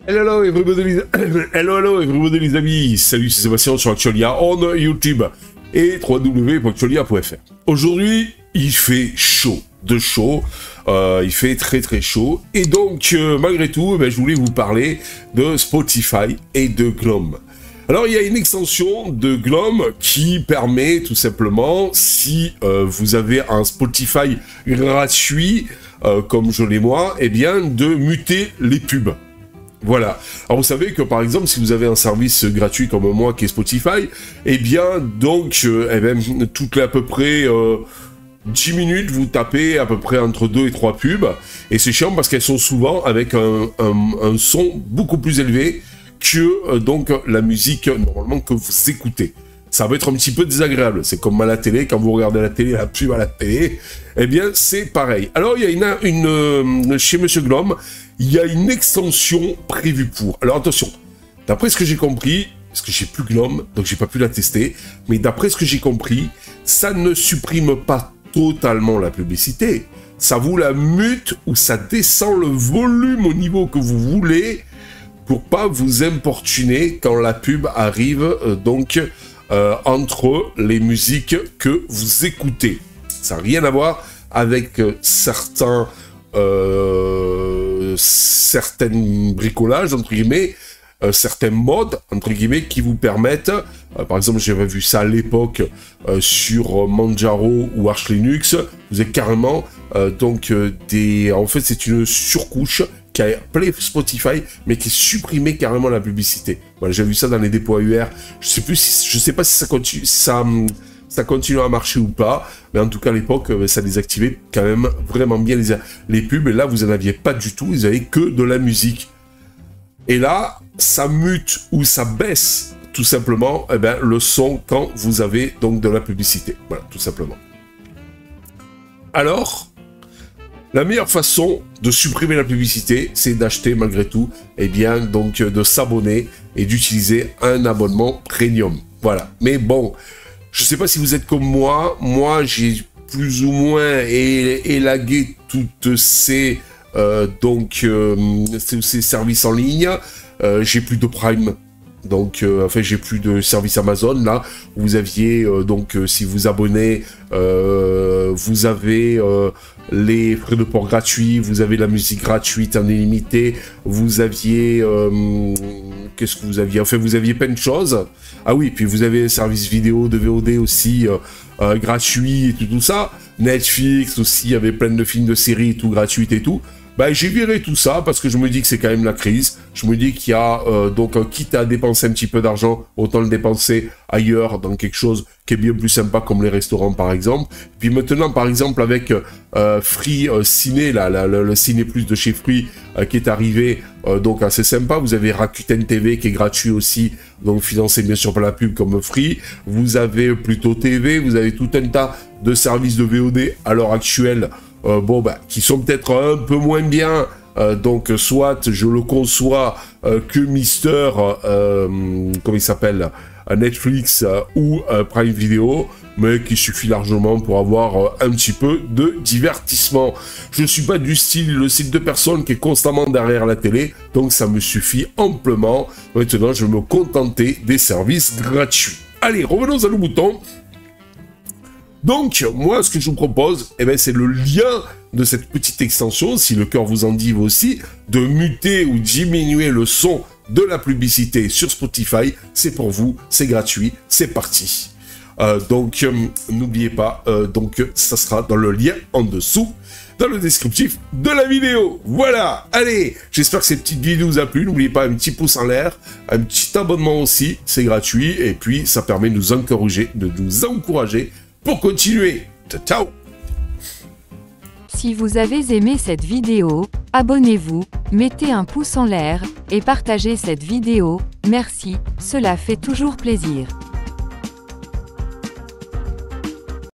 Hello everybody, hello everybody les amis, salut c'est Sébastien sur Actualia on YouTube et www.actualia.fr. Aujourd'hui il fait chaud, il fait très chaud et donc malgré tout je voulais vous parler de Spotify et de Glom. Alors il y a une extension de Glom qui permet tout simplement, si vous avez un Spotify gratuit comme je l'ai moi, de muter les pubs. Voilà. Alors vous savez que par exemple, si vous avez un service gratuit comme moi qui est Spotify, toutes les à peu près 10 minutes, vous tapez à peu près entre 2 et 3 pubs, et c'est chiant parce qu'elles sont souvent avec un son beaucoup plus élevé que la musique normalement que vous écoutez. Ça va être un petit peu désagréable, c'est comme à la télé, quand vous regardez la télé, la pub à la télé, c'est pareil. Alors il y a chez Monsieur Glom, il y a une extension prévue pour. Alors attention, d'après ce que j'ai compris, parce que j'ai plus Glom, donc j'ai pas pu la tester, mais d'après ce que j'ai compris, ça ne supprime pas totalement la publicité, ça vous la mute ou ça descend le volume au niveau que vous voulez pour pas vous importuner quand la pub arrive entre les musiques que vous écoutez. Ça n'a rien à voir avec certains bricolages, entre guillemets, certains modes, entre guillemets, qui vous permettent, par exemple, j'avais vu ça à l'époque sur Manjaro ou Arch Linux, vous avez carrément, en fait, c'est une surcouche qui a appelé Spotify, mais qui supprimait carrément la publicité. Voilà, j'ai vu ça dans les dépôts AUR. Je sais pas si ça continue à marcher ou pas, mais en tout cas à l'époque, ça désactivait quand même vraiment bien les pubs, et là vous en aviez pas du tout, vous avez que de la musique. Et là, ça mute ou ça baisse tout simplement le son quand vous avez donc de la publicité. Voilà, tout simplement. Alors, la meilleure façon de supprimer la publicité, c'est d'acheter malgré tout, de s'abonner et d'utiliser un abonnement premium. Voilà. Mais bon, je sais pas si vous êtes comme moi. Moi, j'ai plus ou moins élagué toutes ces services en ligne. J'ai plus de Prime. J'ai plus de service Amazon, là. Vous aviez, si vous abonnez, vous avez les frais de port gratuits, vous avez la musique gratuite en illimité, vous aviez... qu'est-ce que vous aviez? Enfin, vous aviez plein de choses. Ah oui, puis vous avez un service vidéo de VOD aussi gratuit et tout ça. Netflix aussi, il y avait plein de films, de séries et tout, gratuites et tout. J'ai viré tout ça parce que je me dis que c'est quand même la crise. Je me dis qu'il y a quitte à dépenser un petit peu d'argent, autant le dépenser ailleurs dans quelque chose qui est bien plus sympa comme les restaurants par exemple. Puis maintenant par exemple avec Free Ciné, le Ciné Plus de chez Free qui est arrivé, assez sympa. Vous avez Rakuten TV qui est gratuit aussi, donc financé bien sûr par la pub comme Free. Vous avez Pluto TV, vous avez tout un tas de services de VOD à l'heure actuelle. Qui sont peut-être un peu moins bien, soit je le conçois que Mister, comment il s'appelle, Netflix ou Prime Video, mais qui suffit largement pour avoir un petit peu de divertissement. Je ne suis pas du style de personne qui est constamment derrière la télé, donc ça me suffit amplement. Maintenant, je vais me contenter des services gratuits. Allez, revenons à nos moutons. Donc, moi, ce que je vous propose, c'est le lien de cette petite extension, si le cœur vous en dit vous aussi, de muter ou diminuer le son de la publicité sur Spotify. C'est pour vous, c'est gratuit, c'est parti. N'oubliez pas, ça sera dans le lien en dessous, dans le descriptif de la vidéo. Voilà, allez, j'espère que cette petite vidéo vous a plu. N'oubliez pas un petit pouce en l'air, un petit abonnement aussi, c'est gratuit, et puis ça permet de nous encourager, pour continuer. Ciao. Si vous avez aimé cette vidéo, abonnez-vous, mettez un pouce en l'air, et partagez cette vidéo. Merci, cela fait toujours plaisir.